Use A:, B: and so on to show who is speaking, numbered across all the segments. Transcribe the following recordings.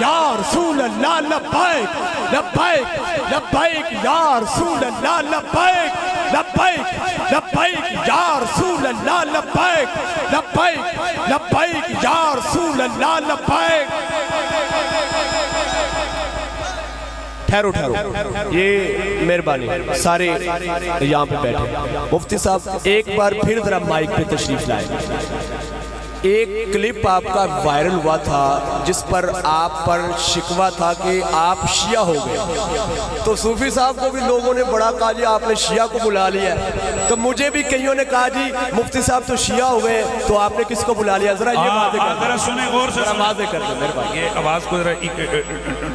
A: या रसूल अल्लाह लब्बैक लब्बैक लब्बैक या रसूल अल्लाह लब्बैक लब्बैक लब्बैक या रसूल अल्लाह लब्बैक लब्बैक लब्बैक या रसूल अल्लाह लब्बैक। ठहरो ठहरो, ये मेहरबानी सारे यहाँ पे बैठे। मुफ्ती साहब एक बार फिर जरा माइक पे तशरीफ लाए। एक क्लिप आपका वायरल हुआ था जिस पर आप पर शिकवा था कि आप शिया हो गए, तो सूफी साहब को भी लोगों ने बड़ा कहा जी आपने शिया को बुला लिया। तो मुझे भी कईयों ने कहा जी मुफ्ती साहब तो शिया हो गए तो आपने किसको बुला लिया। जरा ये बात
B: जरा सुने गौर से,
A: वाज़ेह कर दो मेरे भाई,
B: ये आवाज को जरा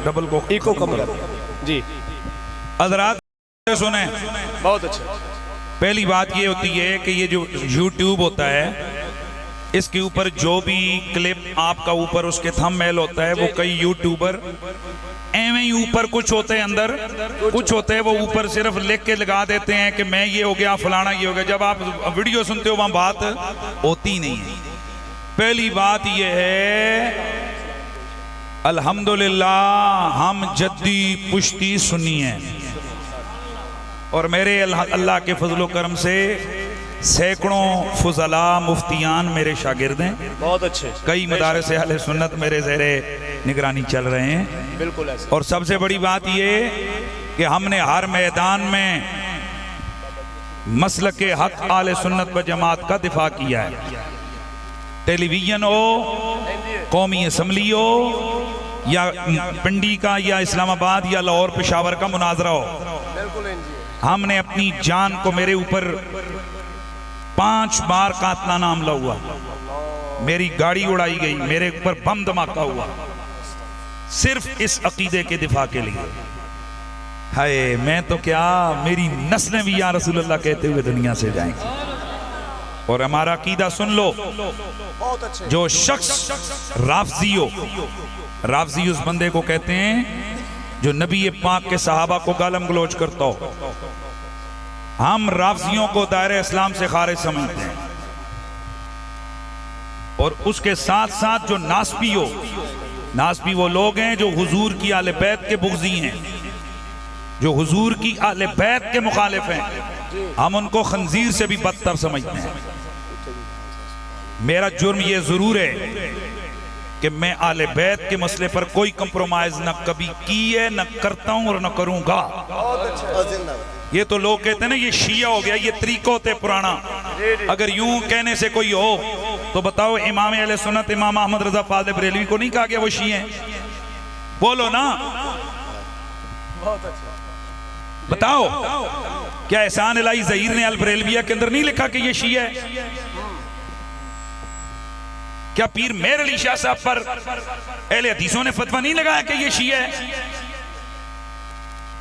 B: डबल को
A: इको कम कर जी।
B: हज़रात सुने,
A: बहुत अच्छा।
B: पहली बात ये होती है कि ये जो YouTube होता है इसके ऊपर जो भी क्लिप आपका ऊपर उसके थंबनेल होता है, वो कई यूट्यूबर एवं ही ऊपर कुछ होते हैं, अंदर कुछ होते हैं, वो ऊपर सिर्फ लिख के लगा देते हैं कि मैं ये हो गया फलाना ये हो गया। जब आप वीडियो सुनते हो वहां बात होती नहीं है। पहली बात ये है अल्हम्दुलिल्लाह हम जद्दी पुश्ती सुन्नी है और मेरे अल्लाह के फजलो करम से सैकड़ों फुजला मुफ्तियान मेरे शागिर्द हैं।
A: बहुत अच्छे।
B: कई मदारस अहले सुन्नत मेरे ज़ेरे निगरानी चल रहे हैं।
A: बिल्कुल ऐसे।
B: और सबसे बड़ी बात ये कि हमने हर मैदान में मसलक हक आले सुन्नत व जमात का दिफा किया है। टेलीविजन हो, कौमी असम्बली हो, या पिंडी का या इस्लामाबाद या लाहौर पेशावर का मुनाजरा हो, हमने अपनी जान को, मेरे ऊपर 5 बार कातलाना हमला हुआ, मेरी गाड़ी उड़ाई गई, मेरे ऊपर बम धमाका हुआ, सिर्फ इस अकीदे के दिफा के लिए। हाय मैं तो क्या, मेरी नस्लें भी या रसूलुल्लाह कहते हुए दुनिया से जाएंगी। और हमारा अकीदा सुन लो, जो शख्स राफजी हो, राफजी उस बंदे को कहते हैं जो नबी पाक के सहाबा को गालम गलोच करता हो। हम राफजियों को दायरे इस्लाम से खारिज समझते हैं। और उसके साथ साथ जो नासबी हो, नासबी वो लोग हैं जो हुजूर की आले बैत के बुग़्ज़ी हैं, जो हुजूर की आले बैत के मुखालिफ हैं, हम उनको खंजीर से भी बदतर समझते हैं। मेरा जुर्म ये जरूर है कि मैं आले बैत के मसले पर कोई कंप्रोमाइज न कभी की है, न करता हूं और न करूंगा। ये तो लोग कहते हैं ना ये शिया हो गया, ये तरीका होते पुराना। अगर यूं कहने से कोई हो तो बताओ इमाम अहले सुन्नत इमाम अहमद रजा फाज़िल बरेलवी को नहीं कहा गया वो शिया है? बोलो ना, बताओ। क्या एहसान इलाही ज़हीर ने अल बरेलविया के अंदर नहीं लिखा कि ये शिया है? क्या पीर मेहर अली शाह साहब पर अहले हदीसों ने फतवा नहीं लगाया कि ये शिया है?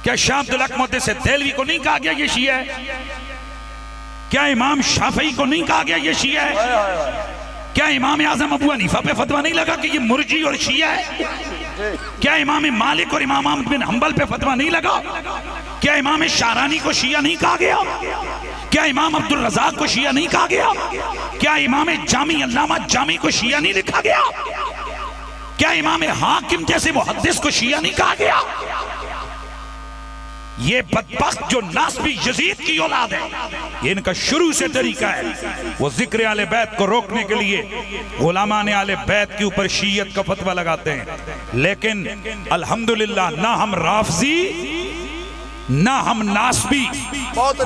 B: क्या शाह अब्दुल हक मुहद्दिस देहलवी को नहीं कहा गया ये शिया है? क्या इमाम शाफई को नहीं कहा गया ये शिया है? क्या इमाम आजम अबू हनीफा पे फतवा नहीं लगा कि ये मुर्जी और शिया है? क्या इमाम मालिक और इमाम अहमद बिन हंबल पे फतवा नहीं लगा? क्या इमाम शारानी को शिया नहीं कहा गया? क्या इमाम अब्दुल रज़ाक को शिया नहीं कहा गया? क्या इमाम जामी अल्लामा जामी को शिया नहीं लिखा गया? क्या इमाम हाकिम जैसे मुहद्दिस को शिया नहीं कहा गया? ये बदबख्त जो नासबी यजीद की औलाद है, ये इनका शुरू से तरीका है। वो जिक्र आले बैत को रोकने के लिए गुलामान आले बैत के ऊपर शीयत का फतवा लगाते हैं। लेकिन अल्हम्दुलिल्लाह ना हम राफजी ना हम नासबी,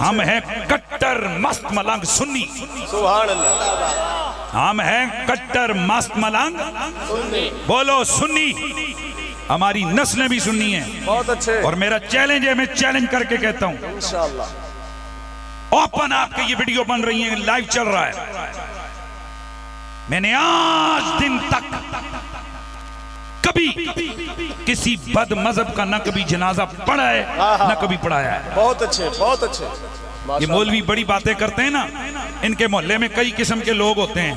B: हम हैं कट्टर मस्त मलंग सुन्नी।
A: सुभान अल्लाह।
B: हम हैं कट्टर मस्त मलंग बोलो सुन्नी। हमारी नस्लें भी सुन्नी हैं।
A: बहुत अच्छे।
B: और मेरा चैलेंज है, मैं चैलेंज करके कहता हूं,
A: इंशाअल्लाह
B: ओपन आपके ये वीडियो बन रही है, लाइव चल रहा है। मैंने आज दिन तक कभी किसी बद मजहब का ना कभी जनाजा पढ़ा है ना कभी पढ़ाया है।
A: बहुत अच्छे, बहुत अच्छे।
B: ये मौलवी बड़ी बातें करते हैं ना, इनके मोहल्ले में कई किस्म के लोग होते हैं,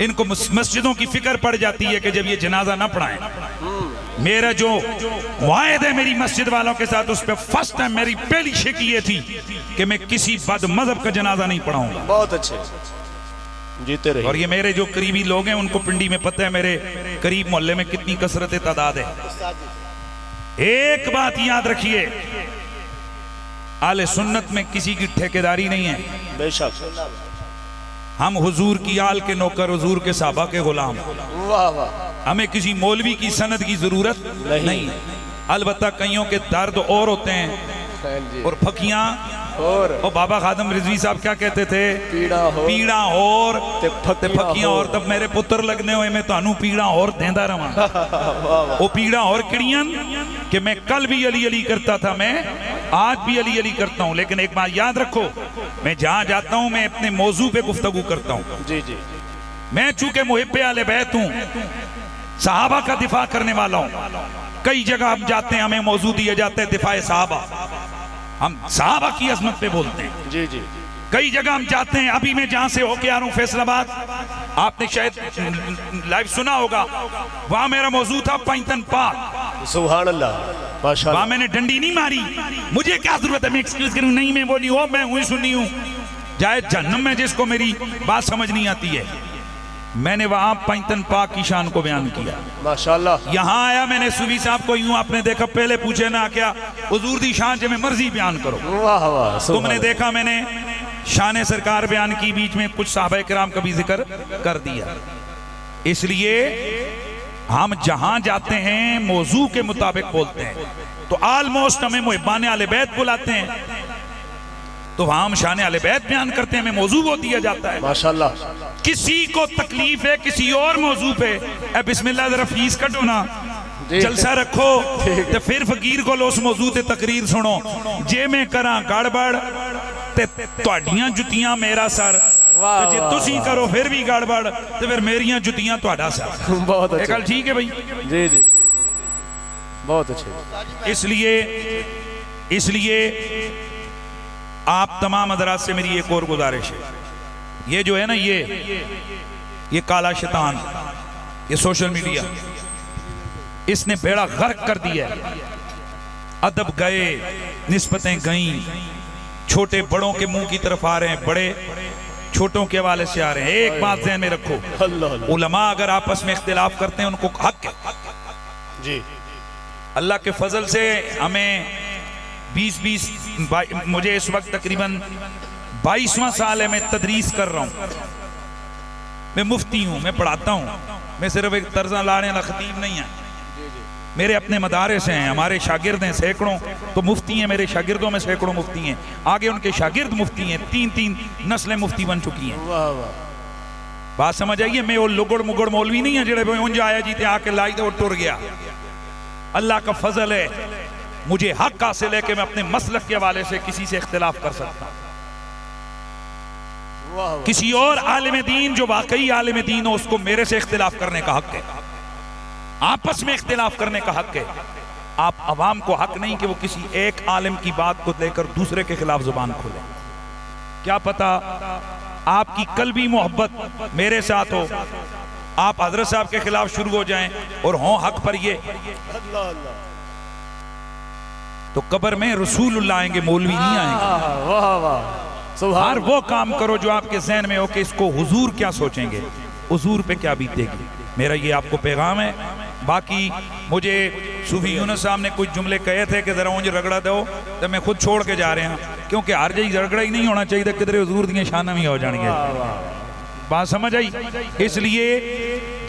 B: इनको मस्जिदों की फिक्र पड़ जाती है कि जब ये जनाजा ना पढ़ाएं। मेरा जो वायद है मेरी मस्जिद वालों के साथ, उस पर फर्स्ट टाइम मेरी पहली शिक ये थी कि मैं किसी बद मजहब का जनाजा नहीं पढ़ाऊंगा।
A: बहुत अच्छे। जीते रहिए।
B: और ये मेरे जो करीबी लोग हैं उनको पिंडी में पता है मेरे करीब मोहल्ले में कितनी कसरत तादाद है। एक बात याद रखिए, आले सुन्नत में किसी की ठेकेदारी नहीं है।
A: बेशक
B: हम हुजूर की आल के नौकर, हुजूर के साहबा के गुलाम।
A: वाह वाह।
B: हमें किसी मौलवी की सनद की जरूरत नहीं। अलबत्ता कईयों के दर्द और होते हैं और फकियां और बाबा खादम रिजवी साहब क्या कहते थे, पीड़ा और ते फकियां और। तब मेरे पुत्र लगने हुए मैं तानू पीड़ा और देंदा रहा। वो पीड़ा और किड़ियन कि मैं कल भी अली अली करता था, मैं आज भी अली अली करता हूं। लेकिन एक बात याद रखो, मैं जहां जाता हूं मैं अपने मौजू पे गुफ्तगू करता हूं। जी जी। मैं चूंकि मुहिब्बे आले बैत हूं, सहाबा का दिफा करने वाला हूं। कई जगह हम जाते हैं, हमें मौजू दिया जाता है दिफाए सहाबा, हम सहाबा की अजमत पे बोलते हैं। जी जी। कई जगह हम जाते हैं, अभी मैं जहां से होके आ रहा हूं फैसलाबाद, आपने शायद लाइव सुना होगा, वहां मेरा मौजू था पैंतन पाक। सुभान अल्लाह, माशाअल्लाह। वहां मैंने डंडी नहीं मारी, मुझे क्या जरूरत है मैं एक्सक्यूज करूं, नहीं मैं बोली हो, मैं हुई सुनी हूं, जाए जहन्नम में जिसको मेरी बात समझ नहीं आती है। मैंने वहां पैंतन पाक की शान को बयान किया, माशाअल्लाह। यहाँ आया मैंने सूफी साहब को यूं, आपने देखा पहले पूछे ना क्या हुजूर दी शान जो मैं मर्जी बयान करो। वाह वाह। तुमने देखा मैंने शान सरकार बयान की, बीच में कुछ साहबा किराम का भी जिक्र कर दिया। इसलिए हम जहां जाते हैं मौजू के मुताबिक बोलते हैं। तो ऑलमोस्ट हमें मुहिब्बान आले बैत बुलाते हैं, तो वहां हम शान आले बैत बयान करते हैं, हमें मौजू वो दिया जाता है। माशाअल्लाह। किसी को तकलीफ है किसी और मौजू पे, बिस्मिल्लाह जरा फीस कटो ना, जलसा रखो, तो फिर फकीर को उस मौजू ते तकरीर सुनो। जे मैं करा गड़बड़ ते तुहाडियां जुतियां मेरा सर, ते जे तुसी करो फिर भी गड़बड़ ते फिर मेरियां जुतियां तुहाडा सर। बहुत अच्छा। गल ठीक है भाई? जी जी, बहुत अच्छे। इसलिए आप तमाम हज़रात से मेरी एक और गुजारिश है, ये जो है ना ये काला शैतान, ये सोशल मीडिया, इसने बेड़ा गर्क कर दिया है। अदब गए, निस्बतें गईं, छोटे बड़ों के मुंह की तरफ आ रहे हैं, बड़े छोटों के हवाले से आ रहे हैं। एक बात ध्यान में रखो, उलमा अगर आपस में इख्तिलाफ करते हैं उनको हक है जी। अल्लाह के फजल से हमें 20 मुझे इस वक्त तकरीबन 22वां साल है, मैं तदरीस कर रहा हूँ, मैं मुफ्ती हूँ, मैं पढ़ाता हूँ। मैं सिर्फ एक तर्जा लाने वाला खतीब नहीं है, मेरे अपने मदारस हैं, हमारे शागिर्द हैं सैकड़ों, तो मुफ्ती हैं मेरे शागिर्दों में सैकड़ों मुफ्ती हैं, आगे उनके शागिर्द मुफ्ती हैं, 3 नस्लें मुफ्ती बन चुकी हैं। वाह वाह। बात समझ आइए, मैं वो लुगड़ मुगड़ मौलवी नहीं है जेड़े उंज आया जीते आके लाई तो टुर गया। अल्लाह का फजल है, मुझे हक हासिल है कि मैं अपने मसलक के हवाले से किसी से इख्तिलाफ कर सकता हूं। किसी और आलिम दीन जो वाकई आलिम दीन हो उसको मेरे से इख्तिलाफ करने का हक है, आपस में इख्तिलाफ करने का हक है। आप अवाम को हक नहीं कि वो किसी एक आलिम की बात को लेकर दूसरे के खिलाफ जुबान खोले। क्या पता आपकी कल्बी मोहब्बत मेरे साथ हो, आप हजरत साहब के खिलाफ शुरू हो जाएं और हों हक पर ये, तो कब्र में रसूलुल्लाह आएंगे, मौलवी नहीं आएंगे। वाह वाह। हर वो काम करो जो आपके ज़हन में हो कि इसको हुजूर क्या सोचेंगे, हुजूर पे क्या बीतेगी। मेरा ये आपको पैगाम है। बाकी मुझे सूफी यूनुस साहब ने कुछ जुमले कहे थे कि जरा उंज रगड़ा दो, तो मैं खुद छोड़ के जा रहे हैं, क्योंकि हर जगह रगड़ा ही नहीं होना चाहिए, किधरे हुजूर दी शाना भी हो जाएंगे। बात समझ आई? इसलिए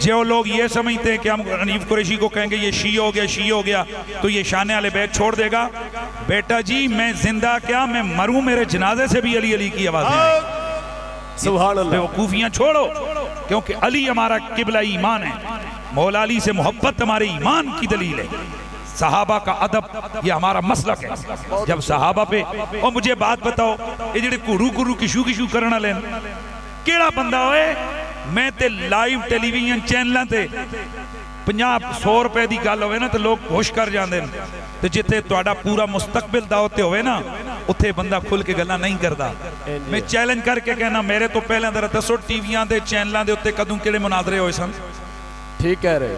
B: जो लोग ये समझते हैं कि हम हनीफ कुरैशी को कहेंगे ये शी हो गया तो ये शान वाले बैत छोड़ देगा, बेटा जी मैं जिंदा क्या, मैं मरूं मेरे जनाजे से भी अली अली की आवाज़ आएगी। सुभान अल्लाह। बेवकूफियां छोड़ो, क्योंकि अली हमारा किबला ईमान है, मौला अली से मोहब्बत हमारे ईमान की दलील है, सहाबा का अदब ये हमारा मसलक है। जब सहाबा पे, और मुझे बात बताओ, ये जेडे घुरू किशू करना लेन केड़ा बंदा होए, मैं ते लाइव टेलीविजन चैनलों ते 50-100 रुपए की गल होवे ना तो लोग खुश कर जाते हैं, तो जिथे तुहाडा पूरा मुस्तकबिल दा उत्ते होवे ना उत्थे बंदा खुल के गल्लां नहीं करता। मैं चैलेंज करके कहना, मेरे तो पहले जरा दसो टीवियां दे चैनलों दे उत्ते कदों किहड़े मुनाजरे होए सन? ठीक कह रहे हो।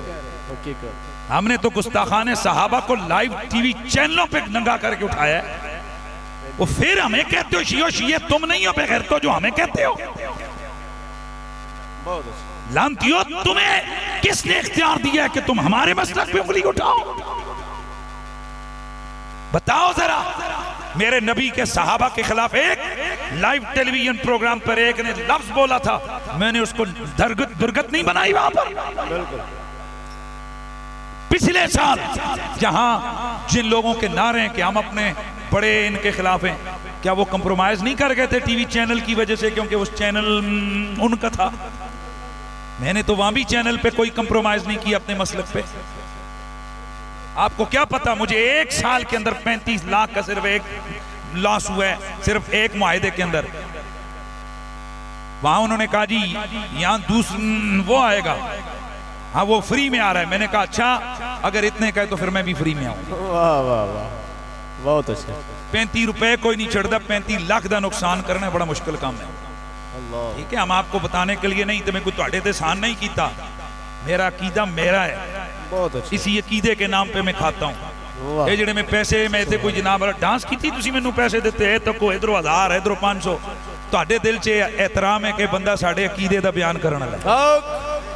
B: हमने तो गुस्ताखाने सहाबा को लाइव टीवी चैनलों पे नंगा करके उठाया है, वो फिर हमें कहते हो शियो शिये, तुम नहीं हो बेगैर तो जो हमें कहते हो। लानतियो, तुम्हें किसने इख्तियार दिया है कि तुम हमारे मसलक पे उंगली उठाओ? बताओ जरा। मेरे नबी के सहाबा के खिलाफ एक लाइव टेलीविजन प्रोग्राम पर एक ने लफ्ज बोला था, मैंने उसको दुर्गत नहीं बनाई वहां पर। पिछले साल जहां जिन लोगों के नारे हैं कि हम अपने बड़े इनके खिलाफ हैं, क्या वो कंप्रोमाइज नहीं कर गए थे टीवी चैनल की वजह से? क्योंकि उस चैनल उनका था। मैंने तो वहां भी चैनल पे कोई कंप्रोमाइज नहीं किया अपने मसलक पे। आपको क्या पता, मुझे एक साल के अंदर 35 लाख का सिर्फ एक लॉस हुआ है, सिर्फ एक मुआहदे के अंदर। वहां उन्होंने कहा जी यहां दूसरा वो आएगा, हाँ वो फ्री में आ रहा है। मैंने कहा अच्छा, अगर इतने का है तो फिर मैं भी फ्री में आऊंगा।
A: वाह वाह वाह, बहुत अच्छा।
B: 35 रुपए कोई नहीं चढ़ता, 35 लाख का नुकसान करना बड़ा मुश्किल काम है। ठीक है, हम आपको बताने के लिए नहीं, तो मैं कोई ਤੁਹਾਡੇ ਤੇ एहसान नहीं किया। मेरा अकीदा मेरा है,
A: बहुत अच्छा।
B: इसी अकीदे के नाम पे मैं खाता हूँ। ये ਜਿਹੜੇ मैं पैसे मैं ਤੇ कोई जनाब डांस की ਤੁਸੀਂ ਮੈਨੂੰ पैसे ਦਿੱਤੇ ਇਹ ਤੱਕੋ ਇਧਰੋਂ 1000 ਇਧਰੋਂ 500 ਤੁਹਾਡੇ ਦਿਲ 'ਚ एहतराम है कि बंदा ਸਾਡੇ अकीदे ਦਾ ਬਿਆਨ ਕਰਨ ਵਾਲਾ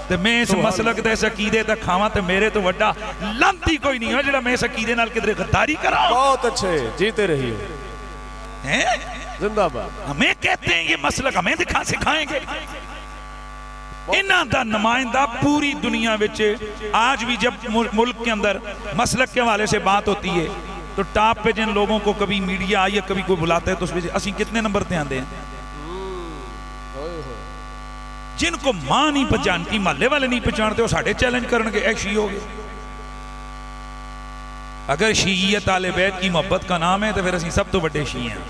B: ਤੇ मैं इस मसलक दे इस अकीदे तक खावा तो मेरे तो वड्डा लांती कोई नहीं है ਜਿਹੜਾ मैं इस अकीदे नाल किधरे गद्दारी करा।
A: बहुत अच्छे, जीते रहिए,
B: हैं
A: जिंदाबाद।
B: हमें कहते हैं ये मसलक हमें दिखा सिखाएंगे। इन्हां दा नुमाइंदा पूरी दुनिया विच आज भी जब मुल्क के अंदर मसलक के हवाले से बात होती है तो टॉप पे जिन लोगों को कभी मीडिया या कभी कोई बुलाता है तो उसमें असं कितने नंबर पे आते हैं? जिनको मां नहीं पहचानती, महल्ले वाले नहीं पहचानते, वो साढ़े चैलेंज करनगे ऐ शी हो गए। अगर शीयत आले बैत की मोहब्बत का नाम है तो फिर असं सब तो बड़े शी हैं।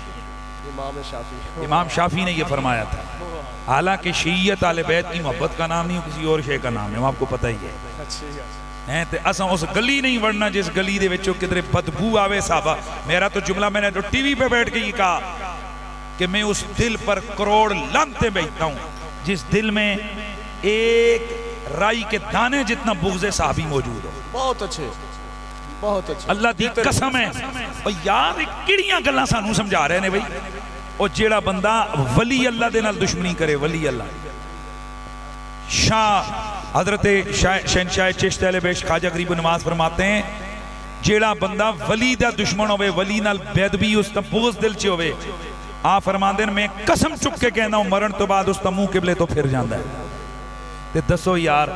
B: इमाम शाफी ने यह फरमाया था, हालांकि शीयत आले बैत की मोहब्बत का नाम नहीं, किसी और शे का नाम है, वो आपको पता ही है। तो असा उस गली नहीं वड़ना जिस गली दे विचों किधरे बदबू आवे साहबा। मेरा तो जुमला मैंने तो टीवी पे बैठ के ये कहा कि मैं उस दिल पर करोड़ लानते भेजता हूं जिस दिल में एक राई के दाने जितना बुग़्ज़ साहबी मौजूद हो।
A: बहुत अच्छे, बहुत अच्छे।
B: अल्लाह दी कसम है, और यार किहड़ियां गल्लां सानू समझा रहे ने बई। और जेड़ा बंदा वली अल्लाह दे नाल दुश्मनी करे, वली अल्लाह, शाह हजरत शहनशाह चिश्ती अहले बैत ख्वाजा गरीब नवाज फरमाते हैं, जेड़ा बंदा वली दा दुश्मन होवे, वली नाल बेअदबी उसका बुग़्ज़ दिल च होवे, आ फरमांदे ने मैं कसम चुक के कहना हूं मरण तो बाद उसका मुंह किबले तो फिर जाता है। ते दसो यार,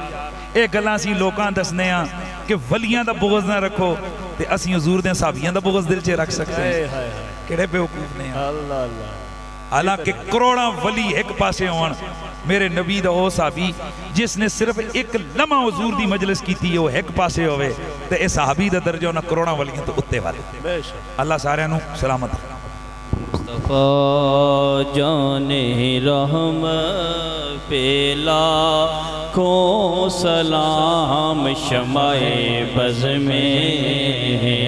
B: ये गल्लां असीं लोकां दसने आ कि वलियां दा बुग़्ज़ ना रखो ते असीं हुज़ूर दे सहाबियां दा बुग़्ज़ दिल च रख सकते हैं। किहड़े बेवकूफ ने।
A: अल्लाह अल्लाह।
B: हालांकि करोड़ां वली एक पासे होण, मेरे नबी दा ओ सहाबी जिसने सिर्फ एक लम्हा हुज़ूर दी मजलिस कीती है वो एक पासे होवे ते इस सहाबी दा दर्जा उन्हां करोड़ां वलियां तो उत्ते वाले। अल्लाह सारियां नूं सलामत रखे।
C: मुस्तफ़ा जाने रहम पेला को सलाम शमाए बज़ में